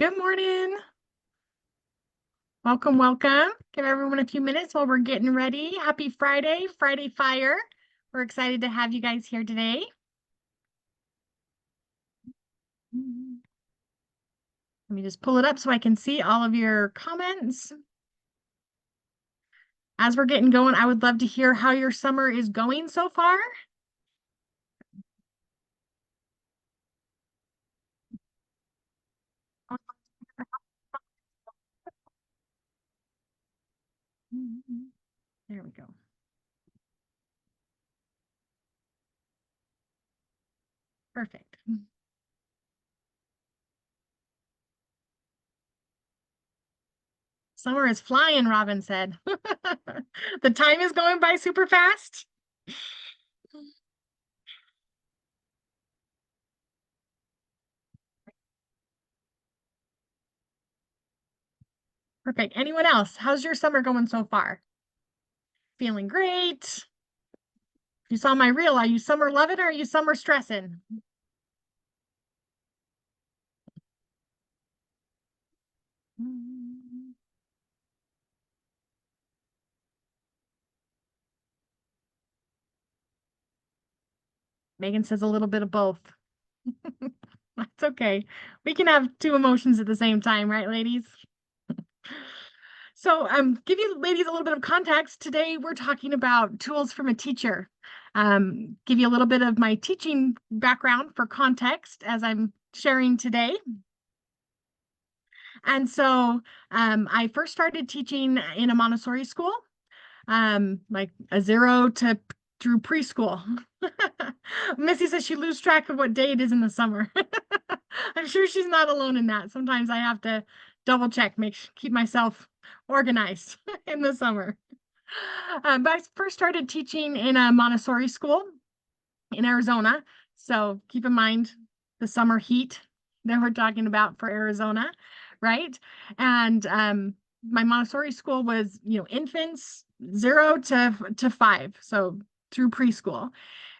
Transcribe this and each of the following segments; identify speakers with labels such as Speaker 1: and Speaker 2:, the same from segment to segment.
Speaker 1: Good morning. Welcome, welcome. Give everyone a few minutes while we're getting ready. Happy Friday, Friday Fire. We're excited to have you guys here today. Let me just pull it up so I can see all of your comments. As we're getting going, I would love to hear how your summer is going so far. There we go. Perfect. Summer is flying, Robin said. The time is going by super fast. Perfect. Anyone else? How's your summer going so far? Feeling great. You saw my reel. Are you summer loving or are you summer stressing? Megan says a little bit of both. That's okay. We can have two emotions at the same time, right, ladies? So, give you ladies a little bit of context. Today, we're talking about tools from a teacher. Give you a little bit of my teaching background for context as I'm sharing today. And so, I first started teaching in a Montessori school, like a zero to through preschool. Missy says she loses track of what day it is in the summer. I'm sure she's not alone in that. Sometimes I have to double check, keep myself organized in the summer. But I first started teaching in a Montessori school in Arizona. So keep in mind the summer heat that we're talking about for Arizona, right? And my Montessori school was, infants 0 to 5, so through preschool.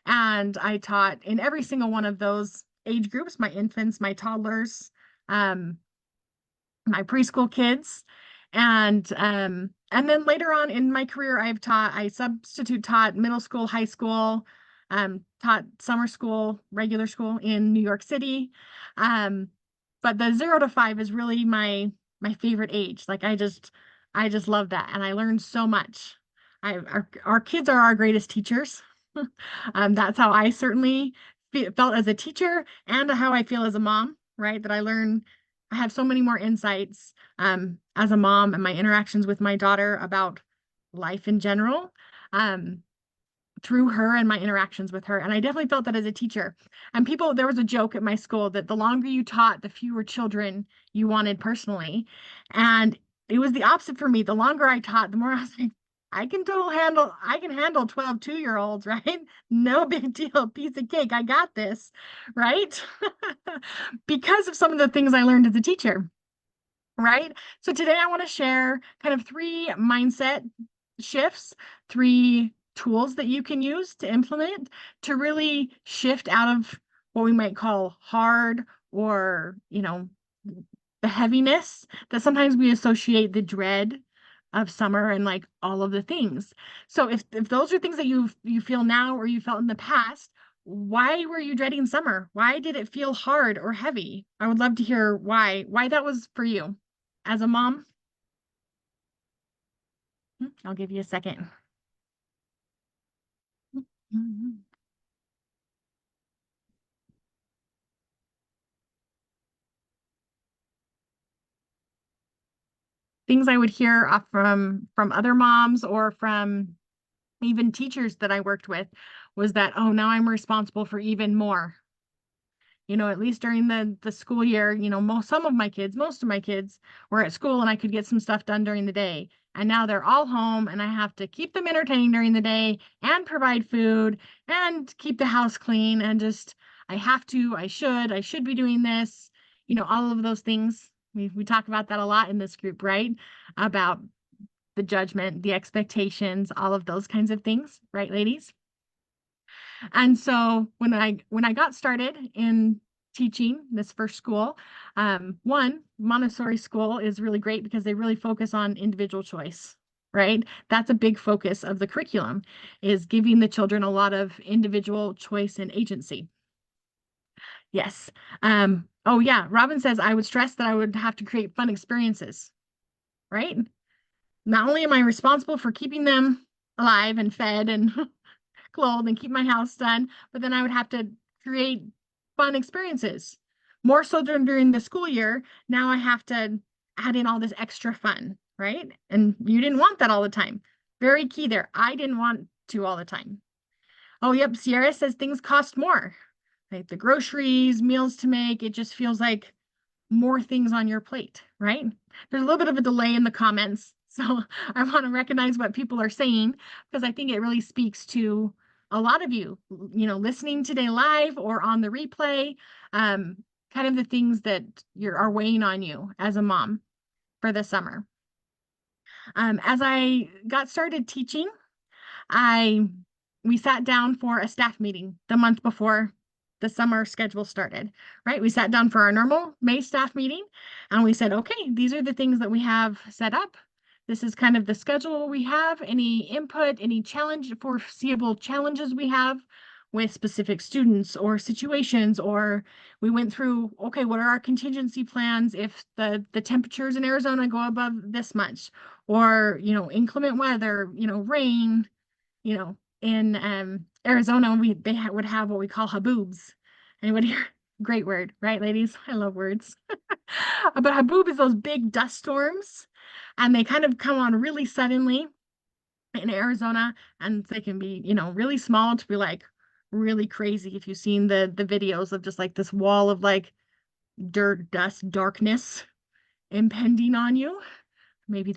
Speaker 1: And I taught in every single one of those age groups, my infants, my toddlers, um, my preschool kids. And then later on in my career, I substitute taught middle school, high school, taught summer school, regular school in New York City. Um, but the 0 to 5 is really my favorite age. Like I just love that. And I learned so much. Our kids are our greatest teachers. That's how I certainly felt as a teacher and how I feel as a mom, right? That I have so many more insights as a mom and my interactions with my daughter about life in general through her and my interactions with her. And I definitely felt that as a teacher. And there was a joke at my school that the longer you taught, the fewer children you wanted personally. And it was the opposite for me. The longer I taught, the more I was like, I can handle 12 2-year-olds, right? No big deal, piece of cake. I got this, right? Because of some of the things I learned as a teacher, right? So today I want to share kind of three mindset shifts, three tools that you can use to implement to really shift out of what we might call hard or, the heaviness that sometimes we associate the dread of summer and like all of the things. So if those are things that you feel now or you felt in the past, why were you dreading summer? Why did it feel hard or heavy? I would love to hear why that was for you. As a mom, I'll give you a second. Things I would hear from other moms or from even teachers that I worked with was that, oh, now I'm responsible for even more. At least during the school year, most of my kids were at school and I could get some stuff done during the day. And now they're all home and I have to keep them entertained during the day and provide food and keep the house clean and just I should be doing this, all of those things. We talk about that a lot in this group, right? About the judgment, the expectations, all of those kinds of things, right, ladies? And so when I got started in teaching this first school. One, Montessori school is really great because they really focus on individual choice, right? That's a big focus of the curriculum, is giving the children a lot of individual choice and agency. Yes. Oh yeah, Robin says I would stress that I would have to create fun experiences, right? Not only am I responsible for keeping them alive and fed and clothed and keep my house done, but then I would have to create fun experiences. More so during the school year, now I have to add in all this extra fun, right? And you didn't want that all the time. Very key there. I didn't want to all the time. Oh, yep. Sierra says things cost more. Like the groceries, meals to make, it just feels like more things on your plate, right? There's a little bit of a delay in the comments. So I want to recognize what people are saying because I think it really speaks to a lot of you, listening today live or on the replay, um, kind of the things that are weighing on you as a mom for the summer. As I got started teaching, I we sat down for a staff meeting the month before the summer schedule started, right? We sat down for our normal May staff meeting and we said, okay, these are the things that we have set up. This is kind of the schedule we have. Any input, any foreseeable challenges we have with specific students or situations, or we went through, okay, what are our contingency plans if the temperatures in Arizona go above this much, or, inclement weather, rain, in Arizona, would have what we call haboobs. Anybody here? Great word, right, ladies? I love words. But haboob is those big dust storms, and they kind of come on really suddenly in Arizona, and they can be, really small to be like really crazy. If you've seen the videos of just like this wall of like dirt, dust, darkness impending on you. Maybe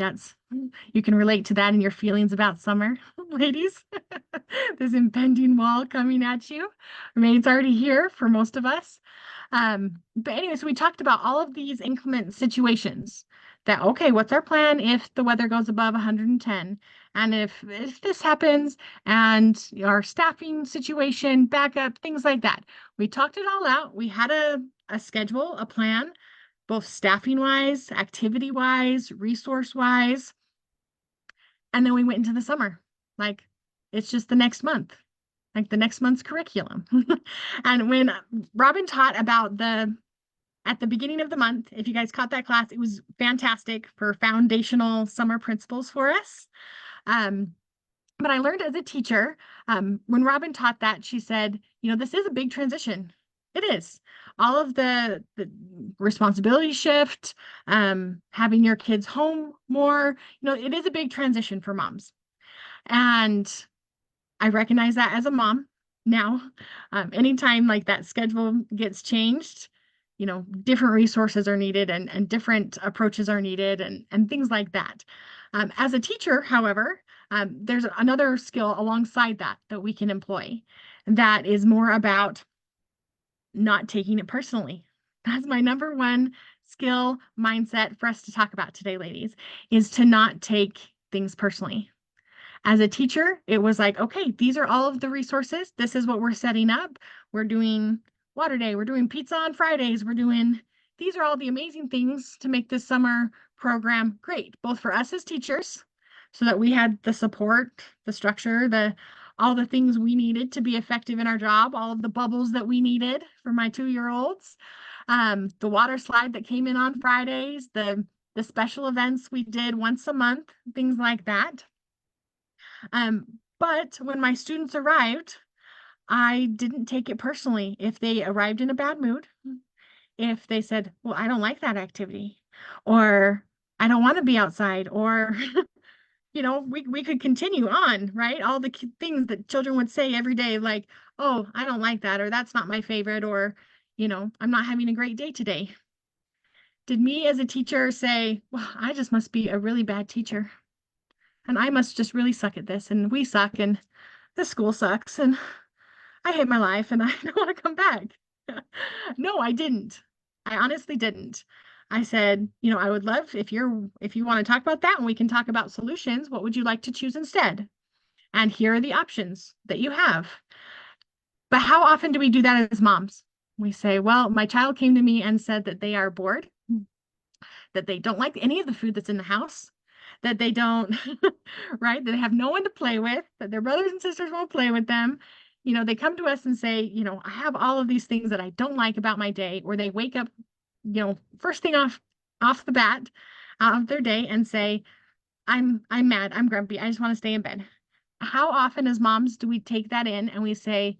Speaker 1: you can relate to that in your feelings about summer, ladies. This impending wall coming at you. I mean, it's already here for most of us. But anyway, so we talked about all of these inclement situations that, okay, what's our plan if the weather goes above 110? And if this happens and our staffing situation, backup, things like that. We talked it all out. We had a schedule, a plan, both staffing wise, activity wise, resource wise. And then we went into the summer. Like it's just the next month, like the next month's curriculum. And when Robin taught about at the beginning of the month, if you guys caught that class, it was fantastic for foundational summer principles for us. But I learned as a teacher, when Robin taught that, she said, this is a big transition. It is. All of the responsibility shift, having your kids home more, it is a big transition for moms. And I recognize that as a mom now. Anytime like that schedule gets changed, different resources are needed and different approaches are needed and things like that. As a teacher, however, there's another skill alongside that we can employ that is more about not taking it personally. That's my number one skill mindset for us to talk about today, ladies, is to not take things personally. As a teacher, it was like, okay, these are all of the resources. This is what we're setting up. We're doing water day. We're doing pizza on Fridays. These are all the amazing things to make this summer program great, both for us as teachers, so that we had the support, the structure, all the things we needed to be effective in our job, all of the bubbles that we needed for my 2-year-olds, the water slide that came in on Fridays, the special events we did once a month, things like that. But when my students arrived, I didn't take it personally. If they arrived in a bad mood, if they said, well, I don't like that activity, or I don't want to be outside, or, we could continue on, right? All the things that children would say every day, like, oh, I don't like that, or that's not my favorite, or, I'm not having a great day today. Did me as a teacher say, well, I just must be a really bad teacher, and I must just really suck at this, and we suck, and the school sucks, and I hate my life, and I don't want to come back? No, I didn't. I honestly didn't. I said, I would love if you want to talk about that and we can talk about solutions, what would you like to choose instead? And here are the options that you have. But how often do we do that as moms? We say, well, my child came to me and said that they are bored, that they don't like any of the food that's in the house, that they don't, right? That they have no one to play with, that their brothers and sisters won't play with them. They come to us and say, I have all of these things that I don't like about my day, or they wake up, first thing off the bat of their day and say, I'm mad, I'm grumpy, I just want to stay in bed. How often as moms do we take that in and we say,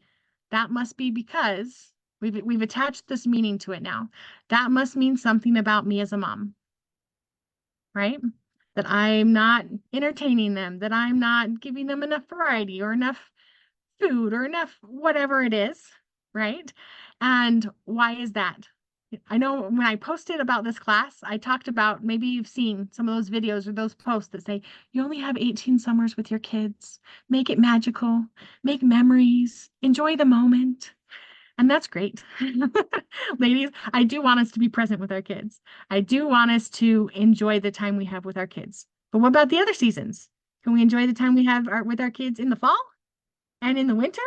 Speaker 1: that must be because we've attached this meaning to it now. That must mean something about me as a mom, right? That I'm not entertaining them, that I'm not giving them enough variety or enough food or enough whatever it is, right? And why is that? I know when I posted about this class, I talked about, maybe you've seen some of those videos or those posts that say, you only have 18 summers with your kids. Make it magical, make memories, enjoy the moment. And that's great. Ladies, I do want us to be present with our kids. I do want us to enjoy the time we have with our kids. But what about the other seasons? Can we enjoy the time we have with our kids in the fall and in the winter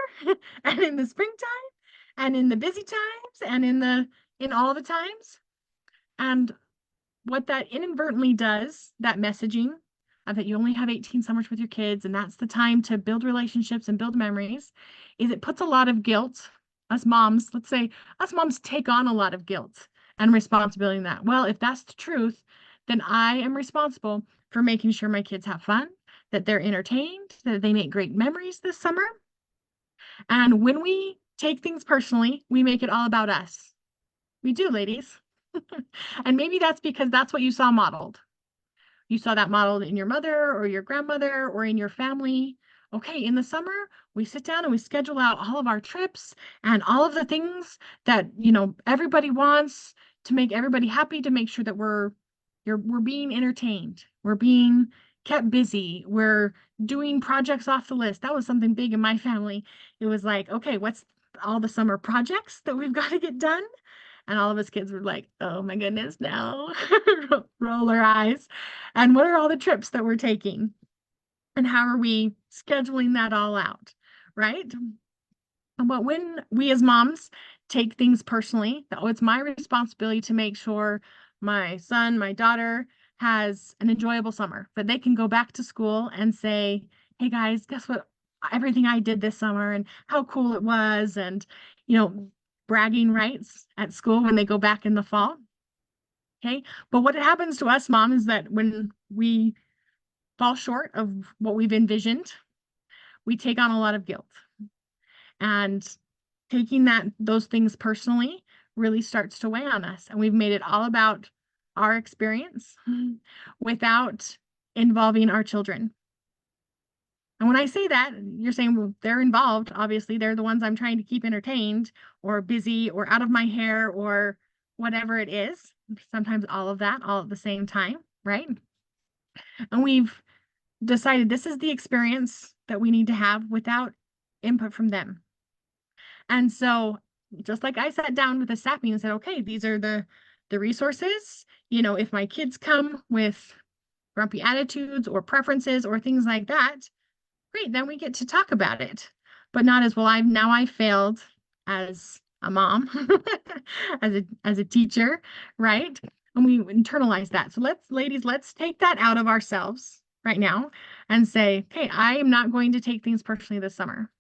Speaker 1: and in the springtime and in the busy times and in all the times? And what that inadvertently does, that messaging of that you only have 18 summers with your kids and that's the time to build relationships and build memories, is it puts a lot of guilt. Us moms, let's say us moms take on a lot of guilt and responsibility in that. Well, if that's the truth, then I am responsible for making sure my kids have fun, that they're entertained, that they make great memories this summer. And when we take things personally, we make it all about us. We do, ladies. And maybe that's because that's what you saw modeled. You saw that modeled in your mother or your grandmother or in your family. Okay, in the summer, we sit down and we schedule out all of our trips and all of the things that, everybody wants to make everybody happy, to make sure that we're being entertained. We're being kept busy. We're doing projects off the list. That was something big in my family. It was like, okay, what's all the summer projects that we've got to get done? And all of us kids were like, oh my goodness, no. Roll our eyes. And what are all the trips that we're taking? And how are we scheduling that all out? Right? But when we as moms take things personally, that, oh, it's my responsibility to make sure my son, my daughter has an enjoyable summer, that they can go back to school and say, hey guys, guess what? Everything I did this summer and how cool it was. And, bragging rights at school when they go back in the fall. Okay. But what happens to us, mom, is that when we fall short of what we've envisioned, we take on a lot of guilt. And taking those things personally really starts to weigh on us. And we've made it all about our experience without involving our children. And when I say that, you're saying, well, they're involved. Obviously, they're the ones I'm trying to keep entertained or busy or out of my hair or whatever it is. Sometimes all of that, all at the same time, right? And we've decided this is the experience that we need to have without input from them. And so, just like I sat down with a sappy and said, okay, these are the resources. If my kids come with grumpy attitudes or preferences or things like that, great, then we get to talk about it. But not as, well, I failed as a mom, as a teacher, right? And we internalize that. So let's take that out of ourselves right now and say, okay, I am not going to take things personally this summer.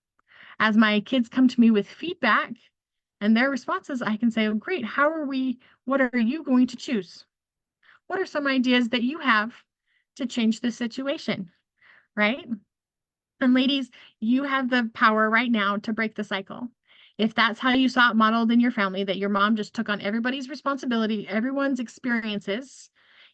Speaker 1: As my kids come to me with feedback and their responses, I can say, oh, great, what are you going to choose? What are some ideas that you have to change the situation, right? And ladies, you have the power right now to break the cycle. If that's how you saw it modeled in your family, that your mom just took on everybody's responsibility, everyone's experiences,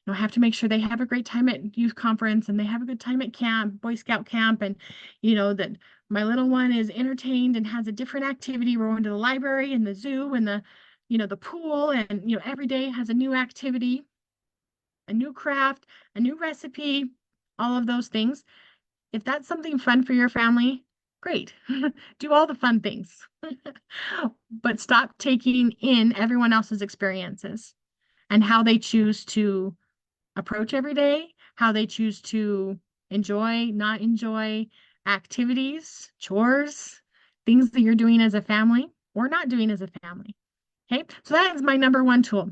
Speaker 1: have to make sure they have a great time at youth conference and they have a good time at camp, Boy Scout camp, and, that my little one is entertained and has a different activity. We're going to the library and the zoo and the pool, and, every day has a new activity, a new craft, a new recipe, all of those things. If that's something fun for your family, great. Do all the fun things. But stop taking in everyone else's experiences and how they choose to approach every day, how they choose to enjoy, not enjoy activities, chores, things that you're doing as a family or not doing as a family. Okay, so that is my number one tool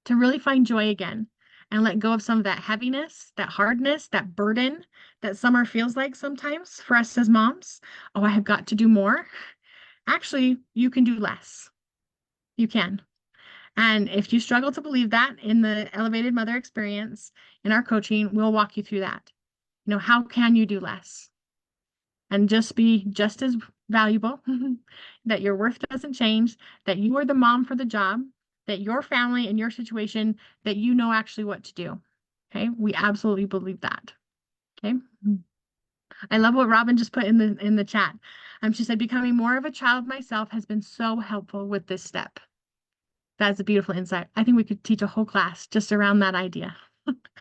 Speaker 1: to really find joy again and let go of some of that heaviness, that hardness, that burden that summer feels like sometimes for us as moms. Oh, I have got to do more. Actually, you can do less. You can. And if you struggle to believe that in the elevated mother experience, in our coaching, we'll walk you through that. How can you do less and just be just as valuable, that your worth doesn't change, that you are the mom for the job, that your family and your situation, that you know actually what to do. Okay. We absolutely believe that. Okay. I love what Robin just put in the chat. She said, becoming more of a child myself has been so helpful with this step. That's a beautiful insight. I think we could teach a whole class just around that idea.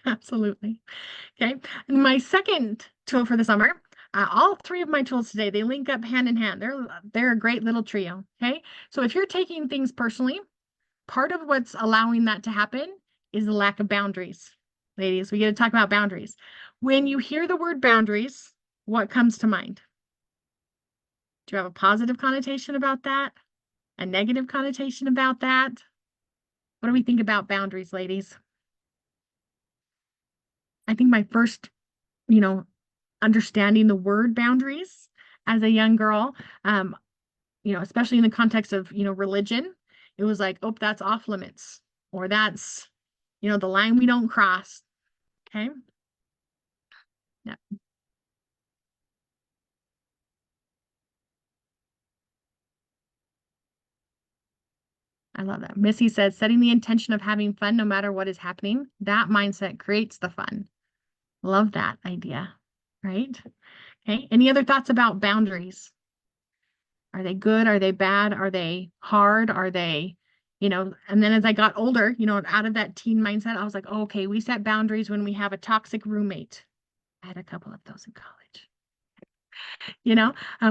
Speaker 1: Absolutely. Okay. And my second tool for the summer, all three of my tools today, they link up hand in hand. They're a great little trio. Okay. So if you're taking things personally, part of what's allowing that to happen is the lack of boundaries. Ladies, we get to talk about boundaries. When you hear the word boundaries, what comes to mind? Do you have a positive connotation about that? A negative connotation about that? What do we think about boundaries, ladies? I think my first, you know, understanding the word boundaries as a young girl, especially in the context of, religion, it was like, oh, that's off limits, or that's, the line we don't cross. Okay. Yeah, I love that. Missy says, setting the intention of having fun no matter what is happening, that mindset creates the fun. Love that idea. Right. Okay. Any other thoughts about boundaries? Are they good? Are they bad? Are they hard? Are they, and then as I got older, out of that teen mindset, I was like, oh, okay, we set boundaries when we have a toxic roommate. I had a couple of those in college.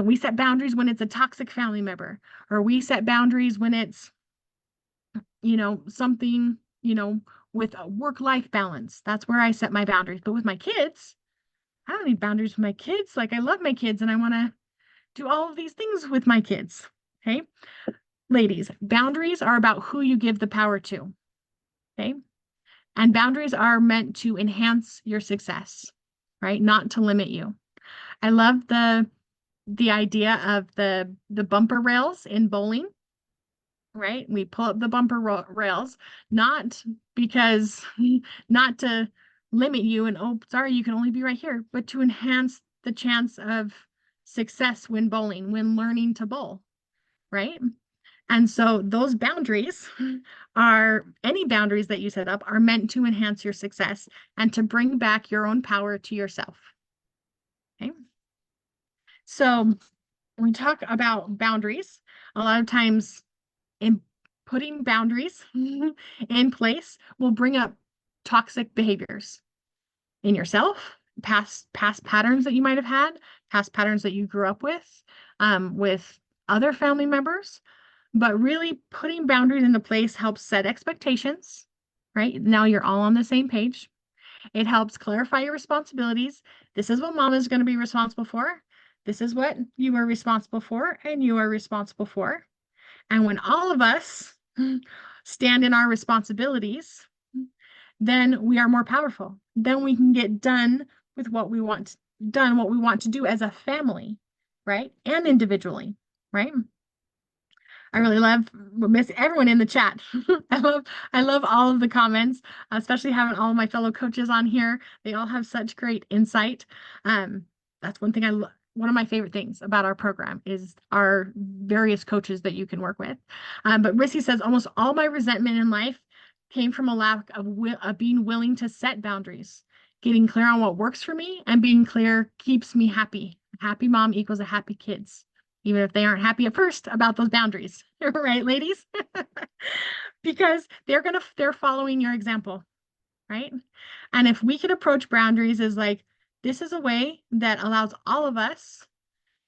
Speaker 1: We set boundaries when it's a toxic family member, or we set boundaries when it's, something, with a work-life balance. That's where I set my boundaries. But with my kids, I don't need boundaries with my kids. Like I love my kids and I want to do all of these things with my kids. Okay. Ladies, boundaries are about who you give the power to. Okay. And boundaries are meant to enhance your success, right? Not to limit you. I love the idea of the bumper rails in bowling, right? We pull up the bumper rails, not because not to limit you and oh, sorry, you can only be right here, but to enhance the chance of success when bowling, when learning to bowl, right? And so those boundaries are any boundaries that you set up are meant to enhance your success and to bring back your own power to yourself. Okay. So when we talk about boundaries, a lot of times in putting boundaries in place will bring up toxic behaviors in yourself, past patterns that you might have had, past patterns that you grew up with other family members. But really putting boundaries into place helps set expectations, right? Now you're all on the same page. It helps clarify your responsibilities. This is what mom is going to be responsible for. This is what you are responsible for, and you are responsible for. And when all of us stand in our responsibilities, then we are more powerful. Then we can get done with what we want done, what we want to do as a family, right? And individually, right? I really love miss everyone in the chat. I love all of the comments, especially having all of my fellow coaches on here. They all have such great insight. That's one thing one of my favorite things about our program is our various coaches that you can work with. But Rissy says almost all my resentment in life came from a lack of being willing to set boundaries. Getting clear on what works for me and being clear keeps me happy. Happy mom equals a happy kids, even if they aren't happy at first about those boundaries, right, ladies? Because they're following your example, right? And if we can approach boundaries as like, this is a way that allows all of us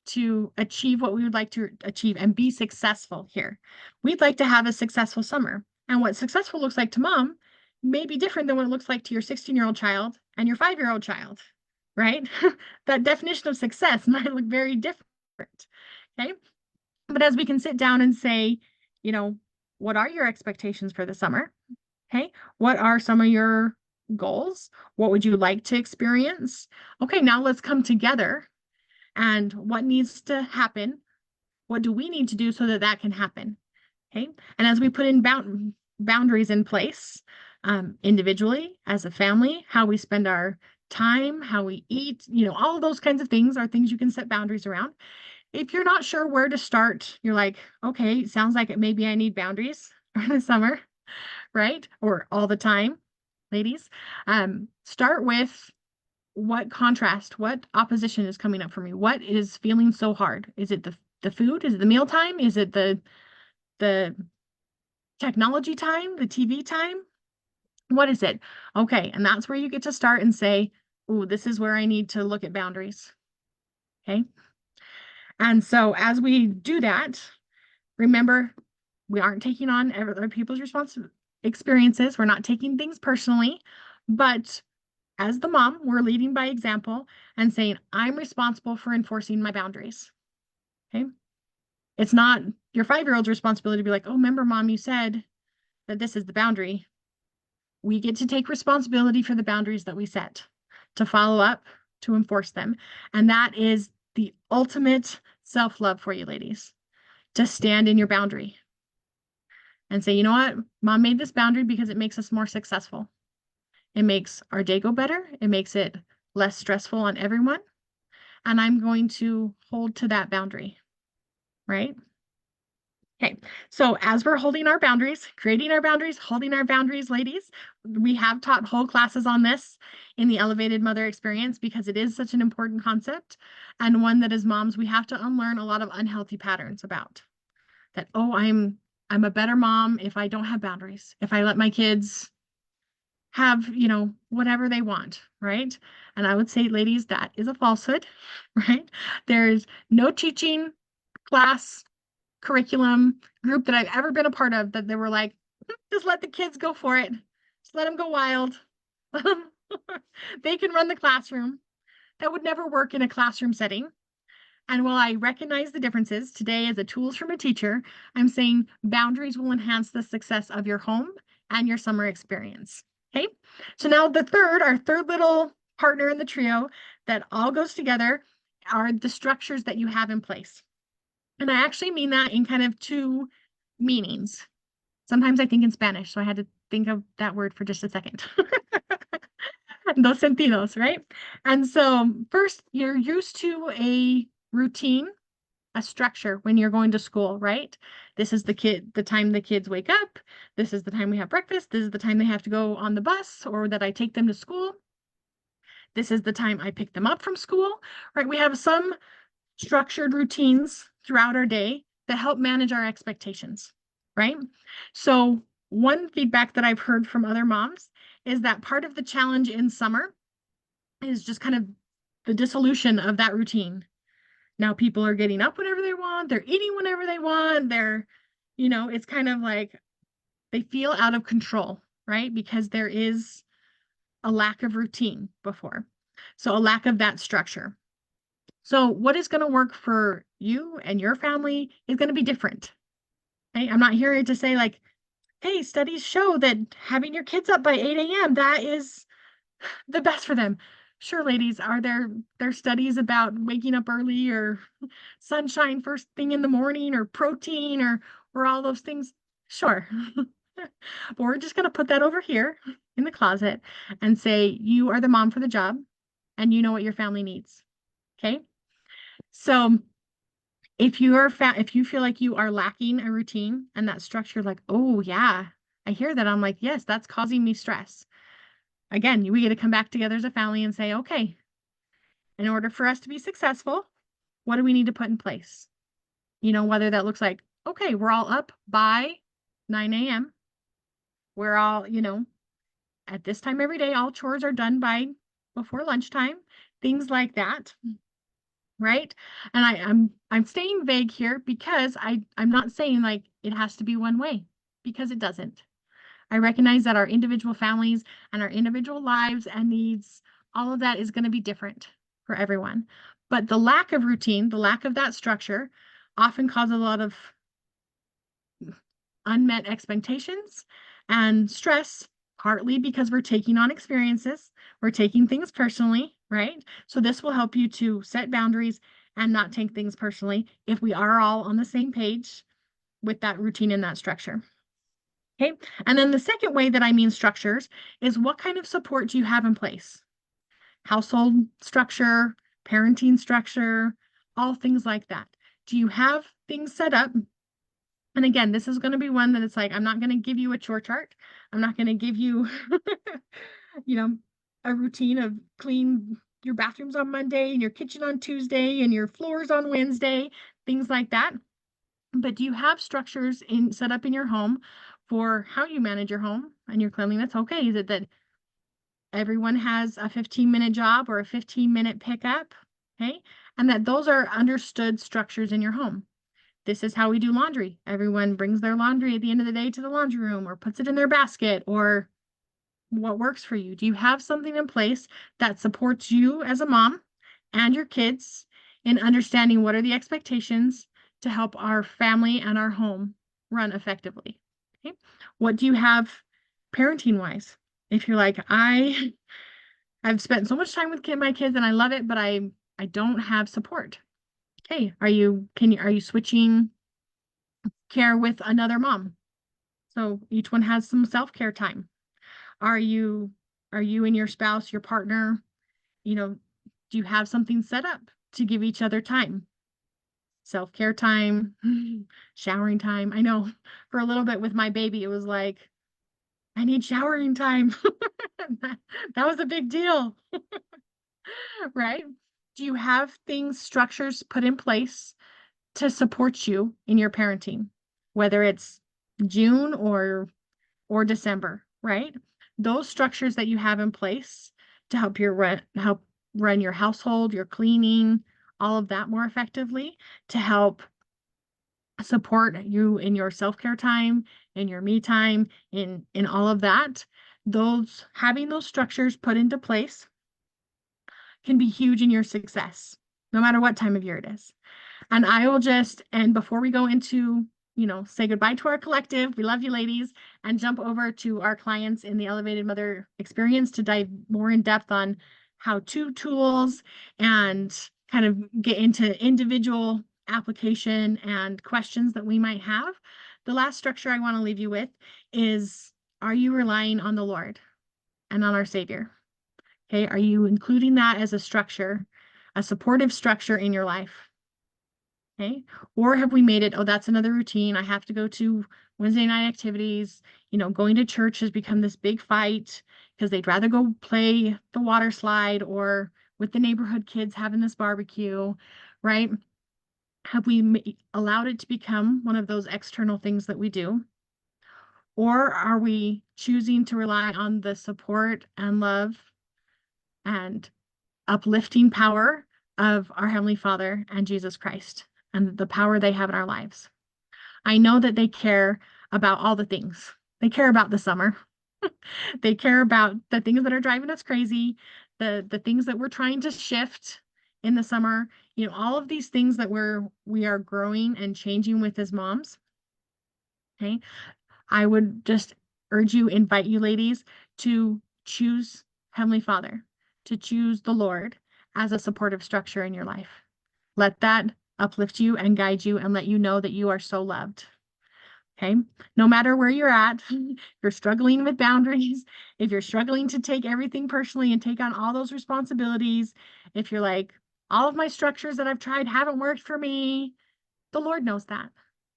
Speaker 1: to achieve what we would like to achieve and be successful here. We'd like to have a successful summer. And what successful looks like to mom may be different than what it looks like to your 16-year-old child and your 5-year-old child, right? That definition of success might look very different. Okay. But as we can sit down and say, you know, what are your expectations for the summer? Okay. What are some of your goals? What would you like to experience? Okay, now let's come together and what needs to happen? What do we need to do so that that can happen? Okay. And as we put in boundaries in place, individually, as a family, how we spend our time, how we eat, all of those kinds of things are things you can set boundaries around. If you're not sure where to start, you're like, okay, sounds like maybe I need boundaries for the summer, right? Or all the time, ladies. Start with what contrast, what opposition is coming up for me? What is feeling so hard? Is it the food? Is it the mealtime? Is it the technology time, the TV time? What is it? Okay, and that's where you get to start and say, oh, this is where I need to look at boundaries. Okay. And so as we do that, remember, we aren't taking on other people's experiences. We're not taking things personally, but as the mom, we're leading by example and saying, I'm responsible for enforcing my boundaries. Okay. It's not your 5-year-old's responsibility to be like, oh, remember, mom, you said that this is the boundary. We get to take responsibility for the boundaries that we set, to follow up, to enforce them. And that is the ultimate self-love for you, ladies, to stand in your boundary and say, you know what? Mom made this boundary because it makes us more successful. It makes our day go better. It makes it less stressful on everyone. And I'm going to hold to that boundary, right? Okay, so as we're holding our boundaries, creating our boundaries, holding our boundaries, ladies, we have taught whole classes on this in the elevated mother experience because it is such an important concept and one that as moms, we have to unlearn a lot of unhealthy patterns about that. Oh, I'm a better mom if I don't have boundaries, if I let my kids have, whatever they want, right? And I would say, ladies, that is a falsehood, right? There's no teaching class curriculum group that I've ever been a part of that they were like, just let the kids go for it. Just let them go wild. They can run the classroom. That would never work in a classroom setting. And while I recognize the differences today as a tools from a teacher, I'm saying boundaries will enhance the success of your home and your summer experience. Okay. So now our third little partner in the trio that all goes together are the structures that you have in place. And I actually mean that in kind of two meanings. Sometimes I think in Spanish, so I had to think of that word for just a second. Dos sentidos, right? And so first, you're used to a routine, a structure when you're going to school, right? This is the time the kids wake up. This is the time we have breakfast. This is the time they have to go on the bus or that I take them to school. This is the time I pick them up from school, right? We have some structured routines throughout our day that help manage our expectations, right? So one feedback that I've heard from other moms is that part of the challenge in summer is just kind of the dissolution of that routine. Now people are getting up whenever they want, they're eating whenever they want, it's kind of like they feel out of control, right? Because there is a lack of routine before. So a lack of that structure. So what is going to work for you and your family is going to be different. Okay? I'm not here to say like, hey, studies show that having your kids up by 8 a.m., that is the best for them. Sure, ladies, are there studies about waking up early or sunshine first thing in the morning or protein or all those things? Sure. But we're just going to put that over here in the closet and say you are the mom for the job and you know what your family needs. Okay? So if you feel like you are lacking a routine and that structure, like, oh yeah, I hear that. I'm like, yes, that's causing me stress. Again, we get to come back together as a family and say, okay, in order for us to be successful, what do we need to put in place? Whether that looks like, okay, we're all up by 9 a.m. We're all, at this time every day, all chores are done by before lunchtime, things like that. Right. And I'm staying vague here because I'm not saying like it has to be one way because it doesn't. I recognize that our individual families and our individual lives and needs, all of that is going to be different for everyone. But the lack of routine, the lack of that structure often causes a lot of unmet expectations and stress, partly because we're taking on experiences, we're taking things personally, right? So this will help you to set boundaries and not take things personally if we are all on the same page with that routine and that structure. Okay. And then the second way that I mean structures is what kind of support do you have in place? Household structure, parenting structure, all things like that. Do you have things set up? And again, this is going to be one that it's like, I'm not going to give you a chore chart. I'm not going to give you, you know, a routine of clean your bathrooms on Monday and your kitchen on Tuesday and your floors on Wednesday, things like that. But do you have structures set up in your home for how you manage your home and your cleanliness? Okay, is it that everyone has a 15-minute job or a 15-minute pickup? Okay, and that those are understood structures in your home. This is how we do laundry. Everyone brings their laundry at the end of the day to the laundry room or puts it in their basket, or what works for you. Do you have something in place that supports you as a mom and your kids in understanding what are the expectations to help our family and our home run effectively? Okay. What do you have parenting wise? If you're like, I've spent so much time with my kids and I love it, but I don't have support. Okay, are you switching care with another mom? So each one has some self-care time. Are you and your spouse, your partner, do you have something set up to give each other time? Self-care time, showering time. I know for a little bit with my baby, it was like, I need showering time. That was a big deal, right? Do you have structures put in place to support you in your parenting, whether it's June or December, right? Those structures that you have in place to help run your household, your cleaning, all of that more effectively, to help support you in your self-care time, in your me time, in all of that. Those having those structures put into place can be huge in your success, no matter what time of year it is. And I will and before we go into, say goodbye to our collective, we love you ladies, and jump over to our clients in the Elevated Mother Experience to dive more in depth on how-to tools and kind of get into individual application and questions that we might have. The last structure I want to leave you with is, are you relying on the Lord and on our Savior? Okay, are you including that as a structure, a supportive structure in your life? Okay. Or have we made it, oh, that's another routine. I have to go to Wednesday night activities. Going to church has become this big fight because they'd rather go play the water slide or with the neighborhood kids having this barbecue, right? Have we allowed it to become one of those external things that we do? Or are we choosing to rely on the support and love and uplifting power of our Heavenly Father and Jesus Christ and the power they have in our lives? I know that they care about all the things. They care about the summer. They care about the things that are driving us crazy, the things that we're trying to shift in the summer, all of these things that we are growing and changing with as moms. Okay. I would just invite you ladies to choose Heavenly Father, to choose the Lord as a supportive structure in your life. Let that uplift you and guide you and let you know that you are so loved. Okay. No matter where you're at, if you're struggling with boundaries, if you're struggling to take everything personally and take on all those responsibilities, if you're like, all of my structures that I've tried haven't worked for me, the Lord knows that.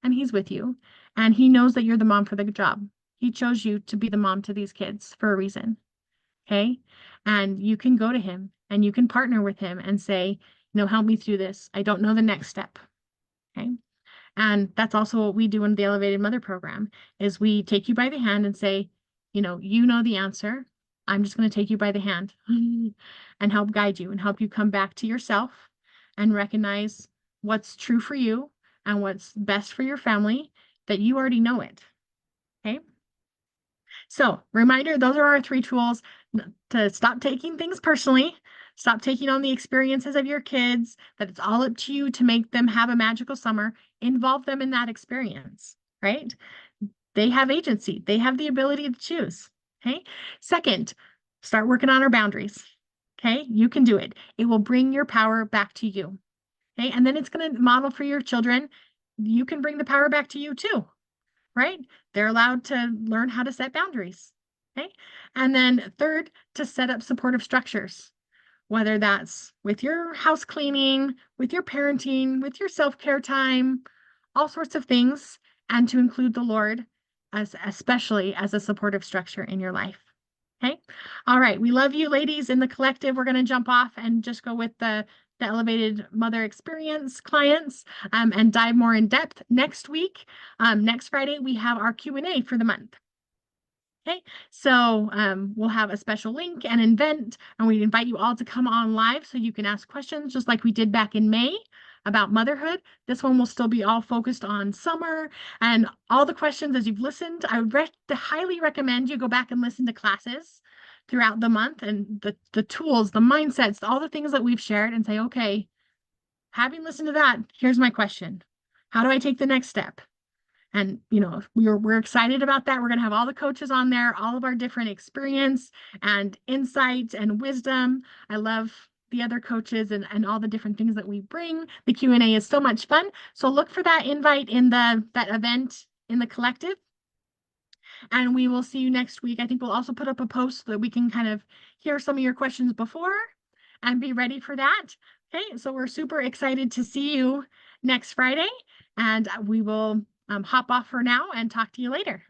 Speaker 1: And He's with you. And He knows that you're the mom for the job. He chose you to be the mom to these kids for a reason. Okay. And you can go to Him and you can partner with Him and say, help me through this. I don't know the next step. Okay. And that's also what we do in the Elevated Mother program is we take you by the hand and say, you know the answer. I'm just going to take you by the hand and help guide you and help you come back to yourself and recognize what's true for you and what's best for your family, that you already know it. Okay. So reminder, those are our 3 tools to stop taking things personally, stop taking on the experiences of your kids, that it's all up to you to make them have a magical summer, involve them in that experience, right? They have agency. They have the ability to choose. Okay. Second, start working on our boundaries. Okay. You can do it. It will bring your power back to you. Okay. And then it's going to model for your children. You can bring the power back to you too, right? They're allowed to learn how to set boundaries. Okay. And then third, to set up supportive structures, whether that's with your house cleaning, with your parenting, with your self-care time, all sorts of things, and to include the Lord as especially as a supportive structure in your life. Okay. All right. We love you, ladies, in the collective. We're going to jump off and just go with the elevated mother experience clients and dive more in depth next week. Next Friday, we have our Q&A for the month. Okay, so we'll have a special link and event, and we invite you all to come on live so you can ask questions just like we did back in May about motherhood. This one will still be all focused on summer and all the questions as you've listened. I would highly recommend you go back and listen to classes throughout the month and the tools, the mindsets, all the things that we've shared and say, okay, having listened to that, here's my question. How do I take the next step? And we're excited about that. We're going to have all the coaches on there, all of our different experience and insights and wisdom. I love the other coaches and all the different things that we bring. The Q&A is so much fun. So look for that invite in that event in the collective. And we will see you next week. I think we'll also put up a post so that we can kind of hear some of your questions before and be ready for that. Okay, so we're super excited to see you next Friday, and we will hop off for now and talk to you later.